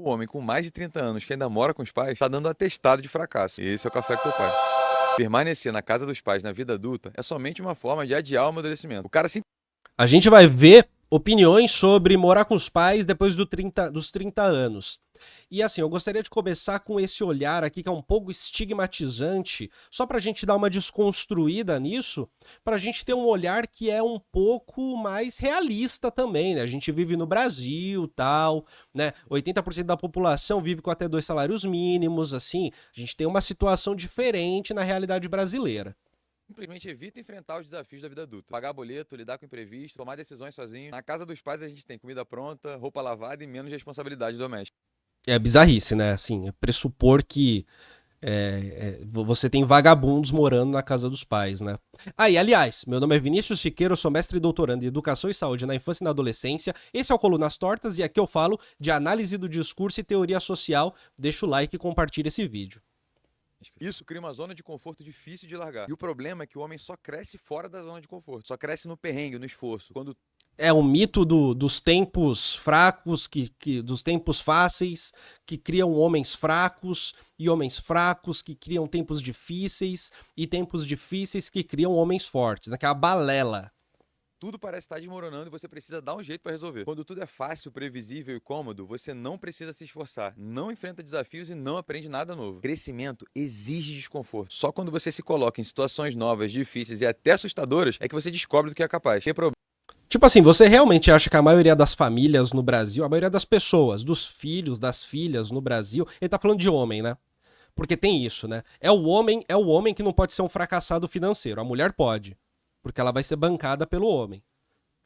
O homem com mais de 30 anos que ainda mora com os pais está dando atestado de fracasso. Esse é o café com teu pai. Permanecer na casa dos pais na vida adulta é somente uma forma de adiar o amadurecimento. O cara A gente vai ver opiniões sobre morar com os pais depois dos 30 anos. E assim, eu gostaria de começar com esse olhar aqui que é um pouco estigmatizante, só pra gente dar uma desconstruída nisso, pra gente ter um olhar que é um pouco mais realista também, né? A gente vive no Brasil, tal, né? 80% da população vive com até 2 salários mínimos, assim, a gente tem uma situação diferente na realidade brasileira. simplesmente evita enfrentar os desafios da vida adulta. Pagar boleto, lidar com imprevisto, tomar decisões sozinho. Na casa dos pais a gente tem comida pronta, roupa lavada e menos responsabilidade doméstica. É bizarrice, né? Assim, é pressupor que você tem vagabundos morando na casa dos pais, né? Aí, aliás, meu nome é Vinícius Siqueira, eu sou mestre e doutorando em Educação e Saúde na Infância e na Adolescência. Esse é o Colunas Tortas e aqui eu falo de análise do discurso e teoria social. Deixa o like e compartilha esse vídeo. Isso cria uma zona de conforto difícil de largar. E o problema é que o homem só cresce fora da zona de conforto. Só cresce no perrengue, no esforço. Quando É o mito dos tempos fracos, dos tempos fáceis, que criam homens fracos, e homens fracos que criam tempos difíceis, e tempos difíceis que criam homens fortes, naquela balela. tudo parece estar desmoronando e você precisa dar um jeito para resolver. Quando tudo é fácil, previsível e cômodo, você não precisa se esforçar, não enfrenta desafios e não aprende nada novo. Crescimento exige desconforto. Só quando você se coloca em situações novas, difíceis e até assustadoras é que você descobre do que é capaz. Tem problema. Tipo assim, você realmente acha que a maioria das famílias no Brasil, a maioria das pessoas, dos filhos, das filhas no Brasil, ele tá falando de homem, né? Porque tem isso, né? É o homem que não pode ser um fracassado financeiro. A mulher pode, porque ela vai ser bancada pelo homem.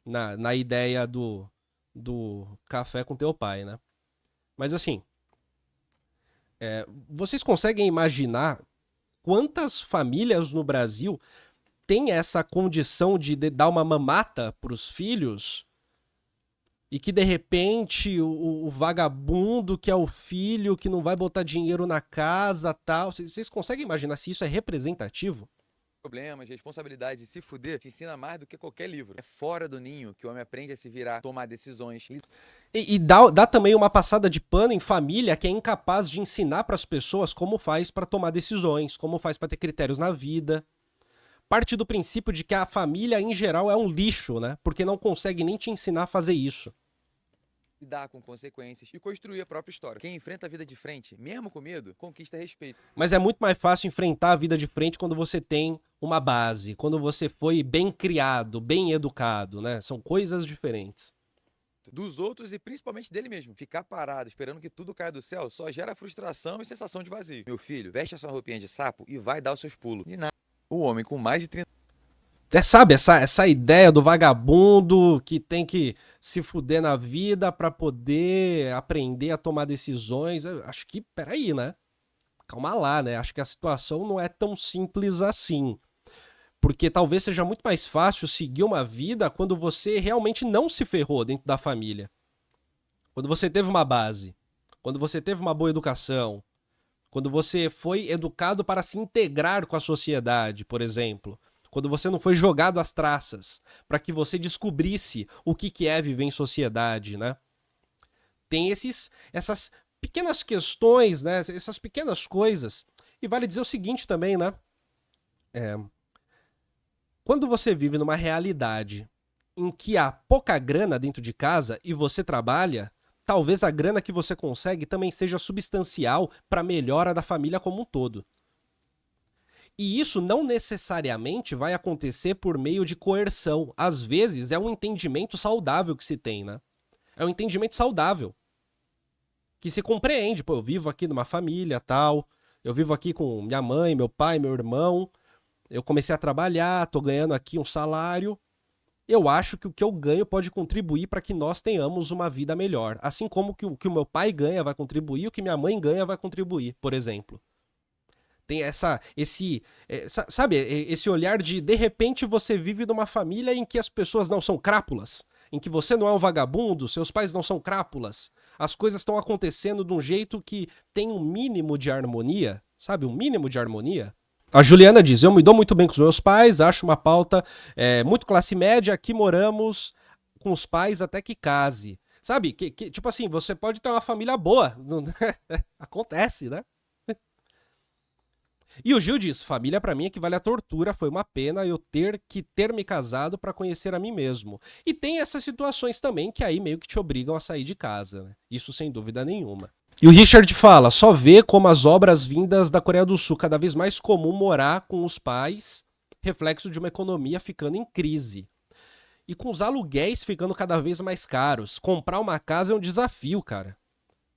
Na ideia do café com teu pai, né? Mas assim, vocês conseguem imaginar quantas famílias no Brasil têm essa condição de dar uma mamata pros filhos e que de repente o vagabundo que é o filho que não vai botar dinheiro na casa tal. Vocês conseguem imaginar se isso é representativo? Problemas, responsabilidade, se fuder, te ensina mais do que qualquer livro. É fora do ninho que o homem aprende a se virar, tomar decisões. E dá também uma passada de pano em família que é incapaz de ensinar para as pessoas como faz para tomar decisões, como faz para ter critérios na vida. Parte do princípio de que a família em geral é um lixo, né? Porque não consegue nem te ensinar a fazer isso. Lidar com consequências e construir a própria história. Quem enfrenta a vida de frente, mesmo com medo, conquista respeito. Mas é muito mais fácil enfrentar a vida de frente quando você tem uma base, quando você foi bem criado, bem educado, né? São coisas diferentes. Dos outros e principalmente dele mesmo. Ficar parado esperando que tudo caia do céu só gera frustração e sensação de vazio. Meu filho, veste a sua roupinha de sapo e vai dar os seus pulos. De nada. O homem com mais de 30 Sabe, essa ideia do vagabundo que tem que se fuder na vida pra poder aprender a tomar decisões, eu acho que, peraí, né? Calma lá, né? Acho que a situação não é tão simples assim. Porque talvez seja muito mais fácil seguir uma vida quando você realmente não se ferrou dentro da família. Quando você teve uma base, quando você teve uma boa educação, quando você foi educado para se integrar com a sociedade, por exemplo. Quando você não foi jogado às traças para que você descobrisse o que é viver em sociedade, né? Tem essas pequenas questões, né? Essas pequenas coisas. E vale dizer o seguinte também, né? Quando você vive numa realidade em que há pouca grana dentro de casa e você trabalha, talvez a grana que você consegue também seja substancial para a melhora da família como um todo. E isso não necessariamente vai acontecer por meio de coerção. Às vezes é um entendimento saudável que se tem, né? É um entendimento saudável. Que se compreende. Pô, eu vivo aqui numa família, tal. Eu vivo aqui com minha mãe, meu pai, meu irmão. Eu comecei a trabalhar, tô ganhando aqui um salário. Eu acho que o que eu ganho pode contribuir para que nós tenhamos uma vida melhor. Assim como que o que o meu pai ganha vai contribuir, o que minha mãe ganha vai contribuir, por exemplo. Tem esse olhar de repente você vive numa família em que as pessoas não são crápulas, em que você não é um vagabundo, seus pais não são crápulas, as coisas estão acontecendo de um jeito que tem um mínimo de harmonia, sabe, um mínimo de harmonia. A Juliana diz, eu me dou muito bem com os meus pais, acho uma pauta muito classe média, aqui moramos com os pais até que case. Sabe? Tipo assim, você pode ter uma família boa. Acontece, né? E o Gil diz: família pra mim equivale à tortura, foi uma pena eu ter me casado pra conhecer a mim mesmo. E tem essas situações também que aí meio que te obrigam a sair de casa, né? Isso sem dúvida nenhuma. E o Richard fala: só vê como as obras vindas da Coreia do Sul, cada vez mais comum morar com os pais, reflexo de uma economia ficando em crise. E com os aluguéis ficando cada vez mais caros. Comprar uma casa é um desafio, cara.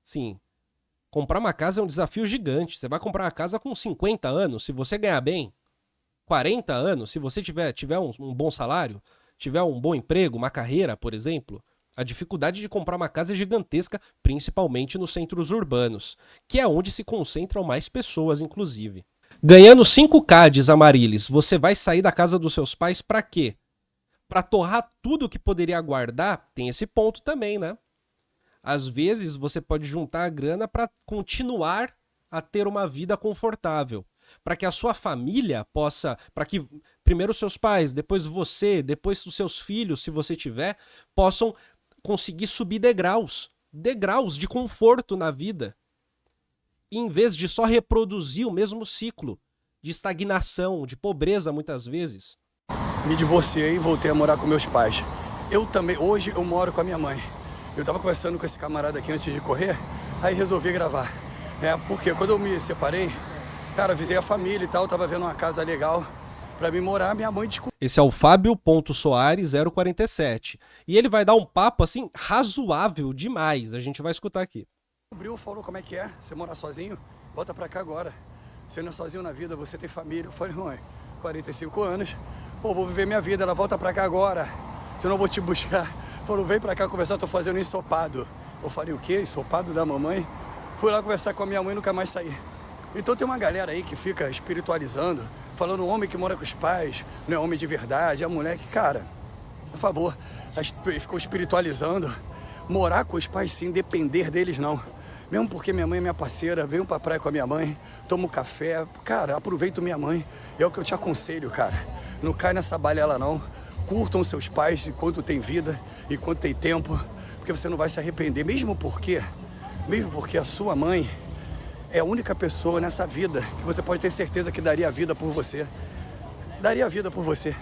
Sim, comprar uma casa é um desafio gigante. Você vai comprar uma casa com 50 anos, se você ganhar bem. 40 anos, se você tiver um bom salário, tiver um bom emprego, uma carreira, por exemplo. A dificuldade de comprar uma casa é gigantesca, principalmente nos centros urbanos, que é onde se concentram mais pessoas, inclusive. Ganhando 5K, diz a Marilis, você vai sair da casa dos seus pais pra quê? Pra torrar tudo que poderia guardar? Tem esse ponto também, né? Às vezes você pode juntar a grana para continuar a ter uma vida confortável, para que a sua família possa, para que primeiro os seus pais, depois você, depois os seus filhos, se você tiver, possam conseguir subir degraus de conforto na vida, em vez de só reproduzir o mesmo ciclo de estagnação, de pobreza muitas vezes. Me divorciei e voltei a morar com meus pais. Hoje eu moro com a minha mãe. Eu tava conversando com esse camarada aqui antes de correr, aí resolvi gravar. Porque quando eu me separei, cara, avisei a família e tal, tava vendo uma casa legal pra mim morar, minha mãe descobriu. Esse é o Fábio.Soares 047. E ele vai dar um papo, assim, razoável demais. A gente vai escutar aqui. Falou como é que é, você morar sozinho? Volta pra cá agora. Você não é sozinho na vida, você tem família. Eu falei, mãe, 45 anos, pô, vou viver minha vida, ela volta pra cá agora. Senão eu vou te buscar. Falou, vem pra cá conversar, tô fazendo ensopado. Eu falei, o quê? Ensopado da mamãe? Fui lá conversar com a minha mãe e nunca mais saí. Então tem uma galera aí que fica espiritualizando, falando o homem que mora com os pais, não é homem de verdade, é moleque. Cara, por favor, ficou espiritualizando. Morar com os pais sim, depender deles não. Mesmo porque minha mãe é minha parceira, venho pra praia com a minha mãe, tomo café. Cara, aproveito minha mãe. É o que eu te aconselho, cara. Não cai nessa balela não. Curtam seus pais enquanto tem vida, enquanto tem tempo, porque você não vai se arrepender. Mesmo porque a sua mãe é a única pessoa nessa vida que você pode ter certeza que daria a vida por você. Daria a vida por você.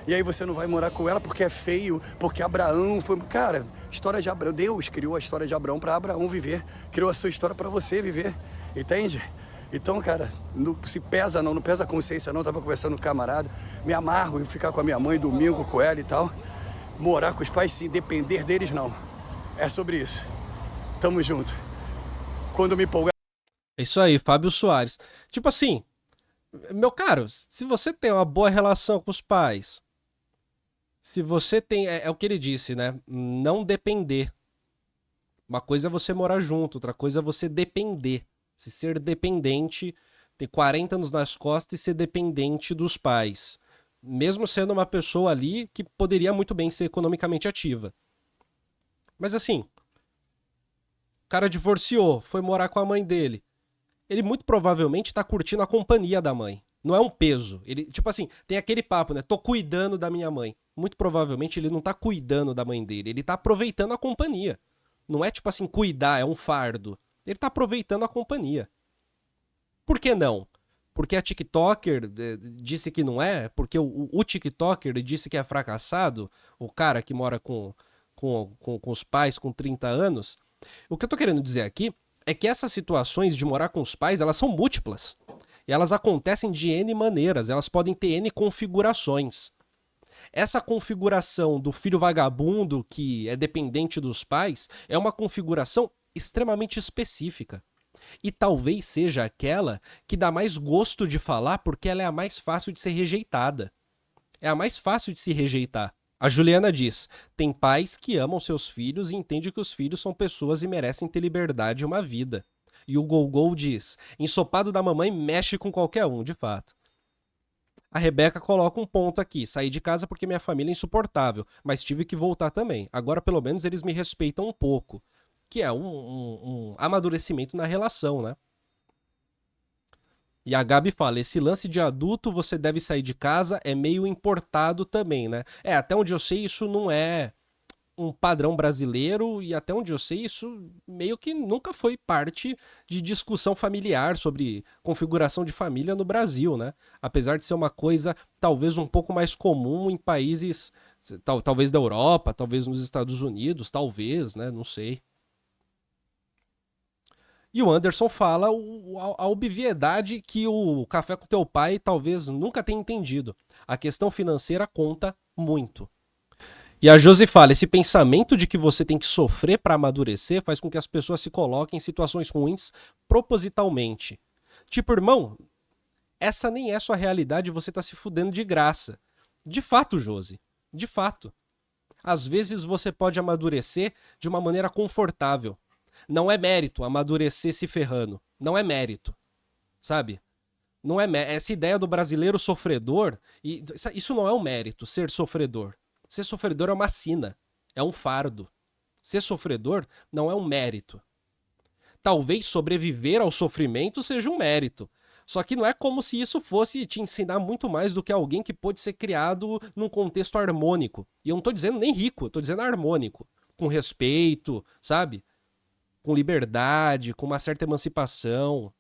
E aí você não vai morar com ela porque é feio, porque Abraão foi... Cara, história de Abraão. Deus criou a história de Abraão para Abraão viver. Criou a sua história para você viver. Entende? Então, cara, não se pesa não pesa a consciência não. Eu tava conversando com um camarada, me amarro em ficar com a minha mãe domingo com ela e tal. Morar com os pais sim, depender deles não. É sobre isso. Tamo junto. Quando me empolgar... É isso aí, Fábio Soares. Tipo assim, meu caro, se você tem uma boa relação com os pais, se você tem, é o que ele disse, né? Não depender. Uma coisa é você morar junto, outra coisa é você depender. Se ser dependente, ter 40 anos nas costas e ser dependente dos pais. Mesmo sendo uma pessoa ali que poderia muito bem ser economicamente ativa. Mas assim, o cara divorciou, foi morar com a mãe dele. Ele muito provavelmente tá curtindo a companhia da mãe. Não é um peso. Ele, tipo assim, tem aquele papo, né? Tô cuidando da minha mãe. Muito provavelmente ele não tá cuidando da mãe dele. Ele tá aproveitando a companhia. Não é tipo assim, cuidar, é um fardo. Ele tá aproveitando a companhia. Por que não? Porque a TikToker disse que não é? Porque o TikToker disse que é fracassado? O cara que mora com os pais com 30 anos? O que eu tô querendo dizer aqui é que essas situações de morar com os pais, elas são múltiplas. E elas acontecem de N maneiras, elas podem ter N configurações. Essa configuração do filho vagabundo que é dependente dos pais é uma configuração extremamente específica. E talvez seja aquela que dá mais gosto de falar porque ela é a mais fácil de ser rejeitada. É a mais fácil de se rejeitar. A Juliana diz, tem pais que amam seus filhos e entendem que os filhos são pessoas e merecem ter liberdade e uma vida. E o Gol diz, ensopado da mamãe mexe com qualquer um, de fato. A Rebeca coloca um ponto aqui, saí de casa porque minha família é insuportável, mas tive que voltar também. Agora pelo menos eles me respeitam um pouco. Que é um amadurecimento na relação, né? E a Gabi fala, esse lance de adulto, você deve sair de casa, é meio importado também, né? Até onde eu sei, isso não é um padrão brasileiro e até onde eu sei isso meio que nunca foi parte de discussão familiar sobre configuração de família no Brasil, né? Apesar de ser uma coisa talvez um pouco mais comum em países talvez da Europa, talvez nos Estados Unidos, talvez, né? Não sei. E o Anderson fala a obviedade que o Café com Teu Pai talvez nunca tenha entendido. A questão financeira conta muito. E a Josi fala, esse pensamento de que você tem que sofrer para amadurecer faz com que as pessoas se coloquem em situações ruins propositalmente. Tipo, irmão, essa nem é sua realidade e você tá se fudendo de graça. De fato, Josi, de fato. Às vezes você pode amadurecer de uma maneira confortável. Não é mérito amadurecer se ferrando. Não é mérito, sabe? Não é essa ideia do brasileiro sofredor, isso não é um mérito, ser sofredor. Ser sofredor é uma sina, é um fardo. Ser sofredor não é um mérito. Talvez sobreviver ao sofrimento seja um mérito. Só que não é como se isso fosse te ensinar muito mais do que alguém que pôde ser criado num contexto harmônico. E eu não tô dizendo nem rico, eu tô dizendo harmônico. Com respeito, sabe? Com liberdade, com uma certa emancipação.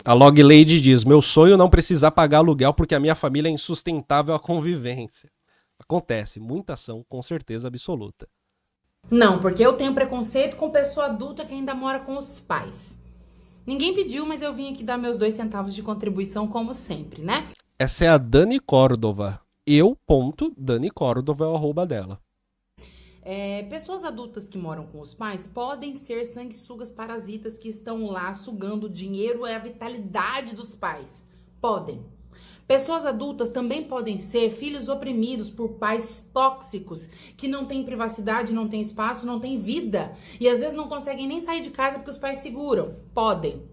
A Log Lady diz, meu sonho é não precisar pagar aluguel porque a minha família é insustentável a convivência. Acontece, muita ação, com certeza absoluta. Não, porque eu tenho preconceito com pessoa adulta que ainda mora com os pais. Ninguém pediu, mas eu vim aqui dar meus 2 centavos de contribuição, como sempre, né? Essa é a Dani Córdova. Dani Córdova é o arroba dela. Pessoas adultas que moram com os pais podem ser sanguessugas parasitas que estão lá sugando o dinheiro e a vitalidade dos pais. Podem. Pessoas adultas também podem ser filhos oprimidos por pais tóxicos, que não têm privacidade, não têm espaço, não têm vida. E às vezes não conseguem nem sair de casa porque os pais seguram. Podem.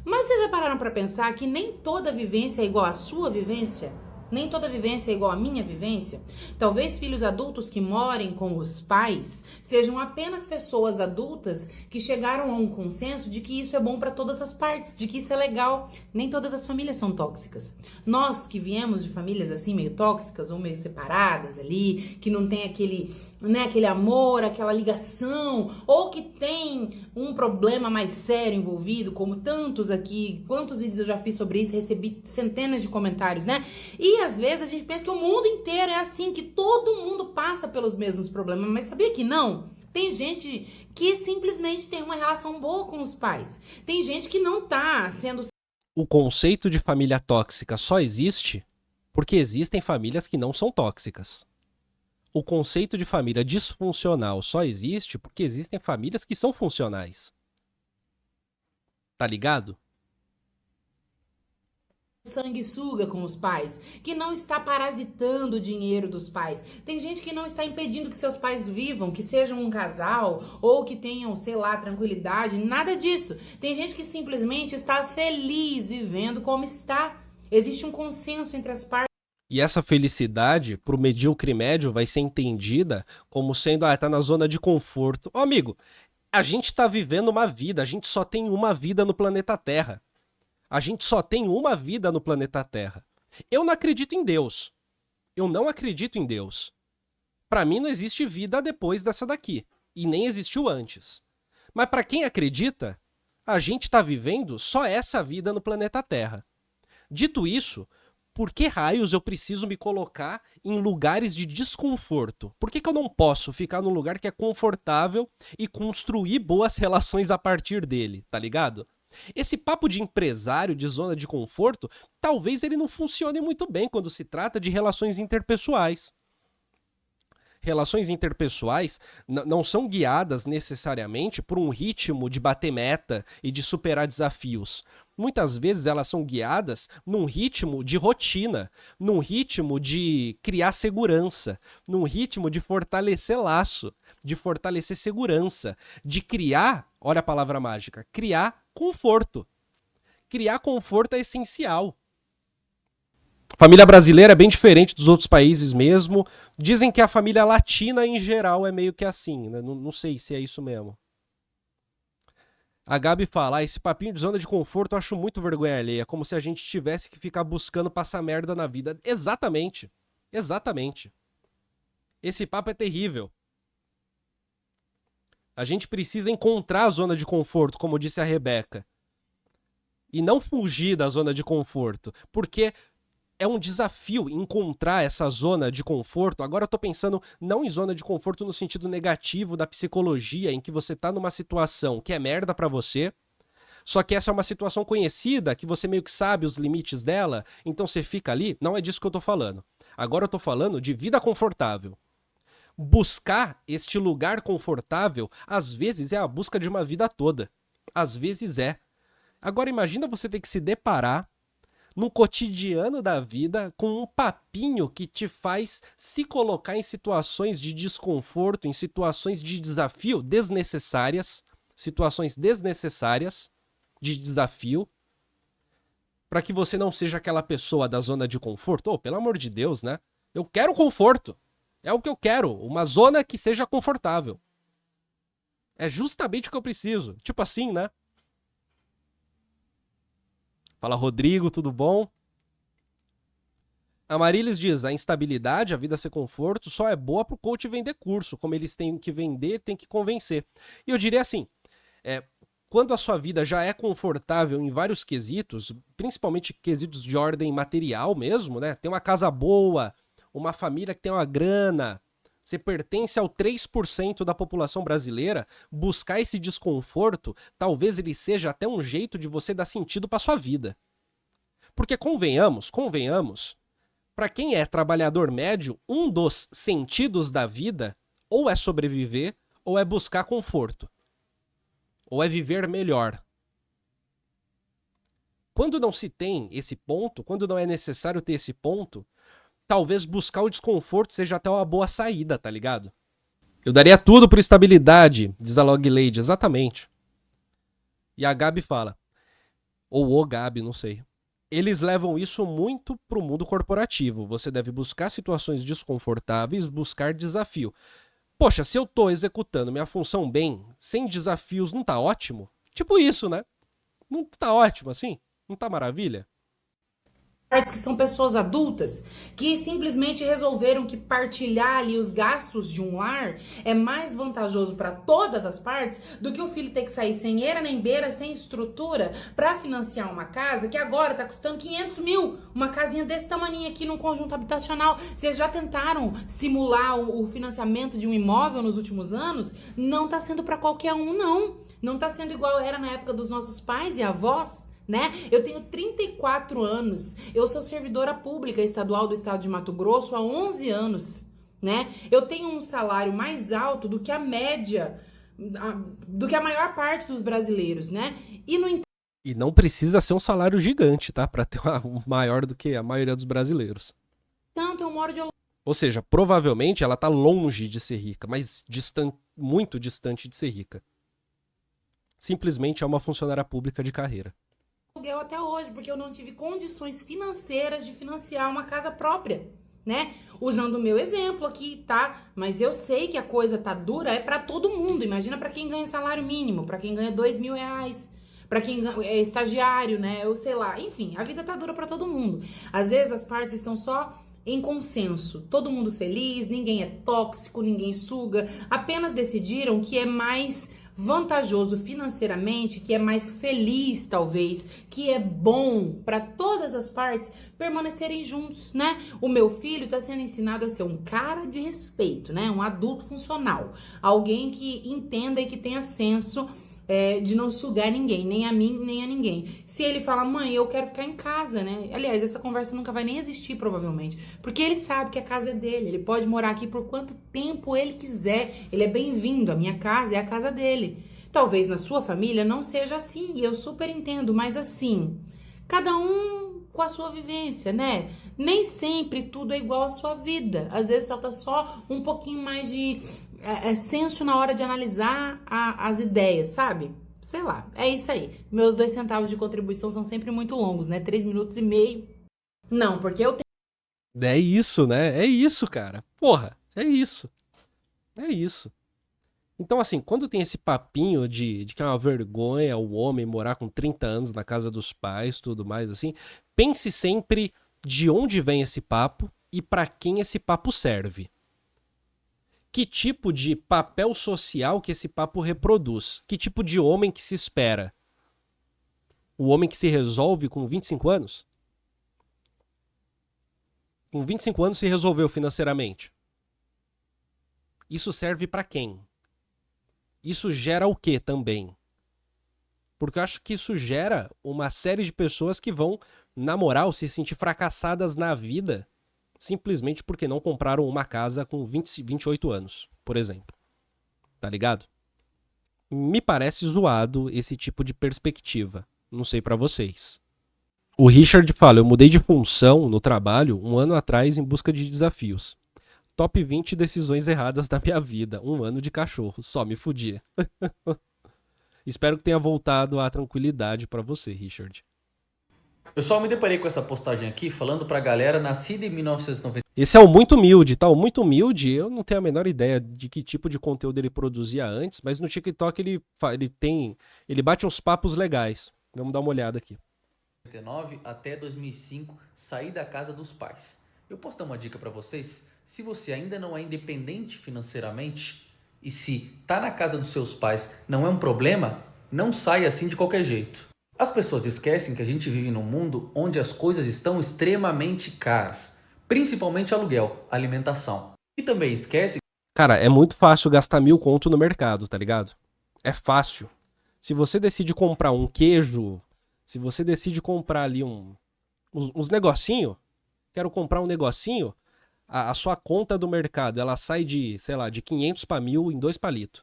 Mas vocês já pararam para pensar que nem toda vivência é igual à sua vivência? Nem toda vivência é igual à minha vivência? Talvez filhos adultos que morem com os pais sejam apenas pessoas adultas que chegaram a um consenso de que isso é bom para todas as partes, de que isso é legal. Nem todas as famílias são tóxicas. Nós que viemos de famílias assim meio tóxicas ou meio separadas ali, que não tem aquele amor, aquela ligação, ou que tem um problema mais sério envolvido, como tantos aqui, quantos vídeos eu já fiz sobre isso, recebi centenas de comentários, né? E às vezes a gente pensa que o mundo inteiro é assim, que todo mundo passa pelos mesmos problemas, mas sabia que não? Tem gente que simplesmente tem uma relação boa com os pais. Tem gente que não tá sendo... O conceito de família tóxica só existe porque existem famílias que não são tóxicas. O conceito de família disfuncional só existe porque existem famílias que são funcionais. Tá ligado? sanguessuga com os pais, que não está parasitando o dinheiro dos pais. Tem gente que não está impedindo que seus pais vivam, que sejam um casal ou que tenham, sei lá, tranquilidade, nada disso. Tem gente que simplesmente está feliz vivendo como está. Existe um consenso entre as partes. E essa felicidade, pro medíocre médio, vai ser entendida como sendo, tá na zona de conforto. Ô, amigo, a gente tá vivendo uma vida, a gente só tem uma vida no planeta Terra. A gente só tem uma vida no planeta Terra. Eu não acredito em Deus. Eu não acredito em Deus. Pra mim não existe vida depois dessa daqui. E nem existiu antes. Mas pra quem acredita, a gente tá vivendo só essa vida no planeta Terra. Dito isso, por que raios eu preciso me colocar em lugares de desconforto? Por que eu não posso ficar num lugar que é confortável e construir boas relações a partir dele, tá ligado? Esse papo de empresário de zona de conforto, talvez ele não funcione muito bem quando se trata de relações interpessoais. Relações interpessoais não são guiadas necessariamente por um ritmo de bater meta e de superar desafios. Muitas vezes elas são guiadas num ritmo de rotina, num ritmo de criar segurança, num ritmo de fortalecer laço, de fortalecer segurança, de criar, olha a palavra mágica, criar conforto. Criar conforto é essencial. A família brasileira é bem diferente dos outros países mesmo. Dizem que a família latina em geral é meio que assim, né? Não sei se é isso mesmo. A Gabi fala, esse papinho de zona de conforto eu acho muito vergonha alheia, como se a gente tivesse que ficar buscando passar merda na vida. Exatamente. Exatamente. Esse papo é terrível. A gente precisa encontrar a zona de conforto, como disse a Rebeca. E não fugir da zona de conforto. Porque é um desafio encontrar essa zona de conforto. Agora eu tô pensando não em zona de conforto no sentido negativo da psicologia, em que você tá numa situação que é merda pra você, só que essa é uma situação conhecida, que você meio que sabe os limites dela, então você fica ali. Não é disso que eu tô falando. Agora eu tô falando de vida confortável. Buscar este lugar confortável, às vezes é a busca de uma vida toda. Às vezes é. Agora imagina você ter que se deparar no cotidiano da vida com um papinho que te faz se colocar em situações de desconforto, em situações de desafio desnecessárias, situações desnecessárias de desafio, para que você não seja aquela pessoa da zona de conforto. Oh, pelo amor de Deus, né? Eu quero conforto. É o que eu quero, uma zona que seja confortável. É justamente o que eu preciso. Tipo assim, né? Fala, Rodrigo, tudo bom? A Marilis diz, a instabilidade, a vida ser conforto, só é boa pro coach vender curso. Como eles têm que vender, tem que convencer. E eu diria assim, quando a sua vida já é confortável em vários quesitos, principalmente quesitos de ordem material mesmo, né? Tem uma casa boa, uma família que tem uma grana, você pertence ao 3% da população brasileira, buscar esse desconforto, talvez ele seja até um jeito de você dar sentido para sua vida. Porque convenhamos, para quem é trabalhador médio, um dos sentidos da vida ou é sobreviver ou é buscar conforto. Ou é viver melhor. Quando não se tem esse ponto, quando não é necessário ter esse ponto, talvez buscar o desconforto seja até uma boa saída, tá ligado? Eu daria tudo por estabilidade, diz a Log Lady, exatamente. E a Gabi fala, ou o Gabi, não sei. Eles levam isso muito pro mundo corporativo. Você deve buscar situações desconfortáveis, buscar desafio. Poxa, se eu tô executando minha função bem, sem desafios, não tá ótimo? Tipo isso, né? Não tá ótimo assim? Não tá maravilha? Que são pessoas adultas que simplesmente resolveram que partilhar ali os gastos de um lar é mais vantajoso para todas as partes do que o filho ter que sair sem eira nem beira, sem estrutura para financiar uma casa que agora tá custando 500 mil, uma casinha desse tamanho aqui num conjunto habitacional. Vocês já tentaram simular o financiamento de um imóvel nos últimos anos? Não tá sendo para qualquer um, não tá sendo igual era na época dos nossos pais e avós, né? Eu tenho 34 anos, eu sou servidora pública estadual do estado de Mato Grosso há 11 anos, né? Eu tenho um salário mais alto do que a média, do que a maior parte dos brasileiros, né? E não precisa ser um salário gigante, tá? Pra ter um maior do que a maioria dos brasileiros. Entanto, eu moro de... Ou seja, provavelmente ela tá longe de ser rica, mas muito distante de ser rica. Simplesmente é uma funcionária pública de carreira. Aluguel até hoje, porque eu não tive condições financeiras de financiar uma casa própria, né? Usando o meu exemplo aqui, tá? Mas eu sei que a coisa tá dura, é pra todo mundo. Imagina pra quem ganha salário mínimo, pra quem ganha R$2.000, pra quem é estagiário, né? Eu sei lá. Enfim, a vida tá dura pra todo mundo. Às vezes as partes estão só em consenso. Todo mundo feliz, ninguém é tóxico, ninguém suga. Apenas decidiram que é mais vantajoso financeiramente, que é mais feliz talvez, que é bom para todas as partes permanecerem juntos, né? O meu filho está sendo ensinado a ser um cara de respeito, né? Um adulto funcional, alguém que entenda e que tenha senso de não sugar ninguém, nem a mim, nem a ninguém. Se ele fala, mãe, eu quero ficar em casa, né? Aliás, essa conversa nunca vai nem existir, provavelmente. Porque ele sabe que a casa é dele. Ele pode morar aqui por quanto tempo ele quiser. Ele é bem-vindo. A minha casa é a casa dele. Talvez na sua família não seja assim, e eu super entendo, mas assim, cada um com a sua vivência, né? Nem sempre tudo é igual à sua vida. Às vezes falta só um pouquinho mais de senso na hora de analisar as ideias, sabe? Sei lá, é isso aí. Meus 2 centavos de contribuição são sempre muito longos, né? 3 minutos e meio. Não, porque eu tenho... É isso, né? É isso, cara. Porra, é isso. É isso. Então, assim, quando tem esse papinho de que é uma vergonha o homem morar com 30 anos na casa dos pais, tudo mais, assim, pense sempre de onde vem esse papo e pra quem esse papo serve. que tipo de papel social que esse papo reproduz? Que tipo de homem que se espera? O homem que se resolve com 25 anos? Com 25 anos se resolveu financeiramente. Isso serve pra quem? Isso gera o quê também? Porque eu acho que isso gera uma série de pessoas que vão, na moral, se sentir fracassadas na vida simplesmente porque não compraram uma casa com 28 anos, por exemplo. Tá ligado? Me parece zoado esse tipo de perspectiva. Não sei pra vocês. O Richard fala, eu mudei de função no trabalho 1 ano atrás em busca de desafios. Top 20 decisões erradas da minha vida. 1 ano de cachorro, só me fudi. Espero que tenha voltado à tranquilidade pra você, Richard. Eu só me deparei com essa postagem aqui falando pra galera nascida em 1990. Esse é o Muito Humilde, tá? O Muito Humilde, eu não tenho a menor ideia de que tipo de conteúdo ele produzia antes, mas no TikTok ele bate uns papos legais. Vamos dar uma olhada aqui. 1999 até 2005, sair da casa dos pais. Eu posso dar uma dica para vocês? Se você ainda não é independente financeiramente e se tá na casa dos seus pais não é um problema, não saia assim de qualquer jeito. As pessoas esquecem que a gente vive num mundo onde as coisas estão extremamente caras, principalmente aluguel, alimentação. E também esquece... Cara, é muito fácil gastar 1.000 conto no mercado, tá ligado? É fácil. Se você decide comprar um queijo, se você decide comprar ali uns negocinho, quero comprar um negocinho, a sua conta do mercado, ela sai de, sei lá, de 500 para 1.000 em 2 palitos.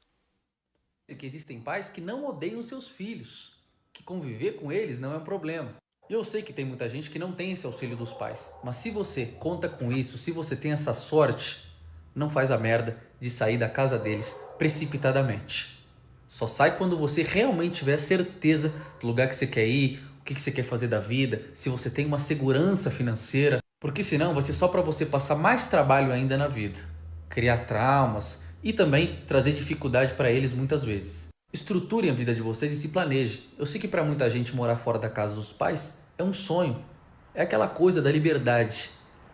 Que existem pais que não odeiam seus filhos, que conviver com eles não é um problema. Eu sei que tem muita gente que não tem esse auxílio dos pais, mas se você conta com isso, se você tem essa sorte, não faz a merda de sair da casa deles precipitadamente. Só sai quando você realmente tiver certeza do lugar que você quer ir, o que você quer fazer da vida, se você tem uma segurança financeira, porque senão vai ser só para você passar mais trabalho ainda na vida, criar traumas e também trazer dificuldade para eles muitas vezes. Estruturem a vida de vocês e se planejem. Eu sei que para muita gente morar fora da casa dos pais é um sonho, é aquela coisa da liberdade,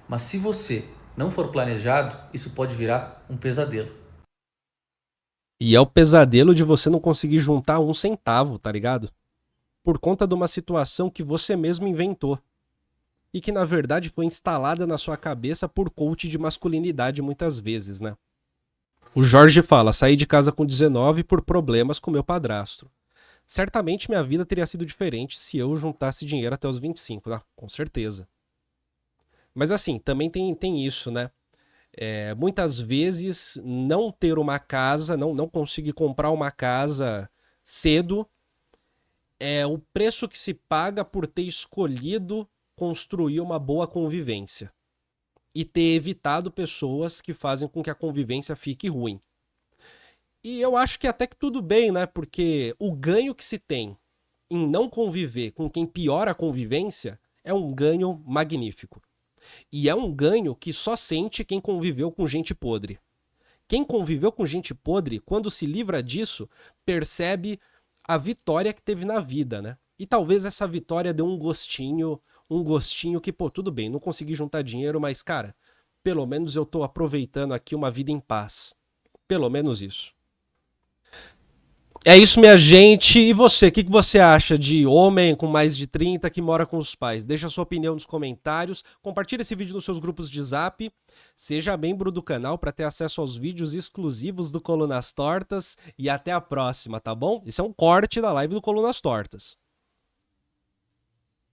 mas se você não for planejado, isso pode virar um pesadelo. E é o pesadelo de você não conseguir juntar 1 centavo, tá ligado? Por conta de uma situação que você mesmo inventou. E que na verdade foi instalada na sua cabeça por coach de masculinidade muitas vezes, né? O Jorge fala, saí de casa com 19 por problemas com meu padrasto. Certamente minha vida teria sido diferente se eu juntasse dinheiro até os 25, né? Com certeza. Mas assim, também tem isso, né? Muitas vezes não ter uma casa, não conseguir comprar uma casa cedo é o preço que se paga por ter escolhido construir uma boa convivência e ter evitado pessoas que fazem com que a convivência fique ruim. E eu acho que até que tudo bem, né? Porque o ganho que se tem em não conviver com quem piora a convivência é um ganho magnífico. E é um ganho que só sente quem conviveu com gente podre. Quem conviveu com gente podre, quando se livra disso, percebe a vitória que teve na vida, né? E talvez essa vitória dê um gostinho que, pô, tudo bem, não consegui juntar dinheiro, mas, cara, pelo menos eu tô aproveitando aqui uma vida em paz. Pelo menos isso. É isso, minha gente. E você? O que você acha de homem com mais de 30 que mora com os pais? Deixa a sua opinião nos comentários. Compartilha esse vídeo nos seus grupos de zap. Seja membro do canal para ter acesso aos vídeos exclusivos do Colunas Tortas. E até a próxima, tá bom? Esse é um corte da live do Colunas Tortas.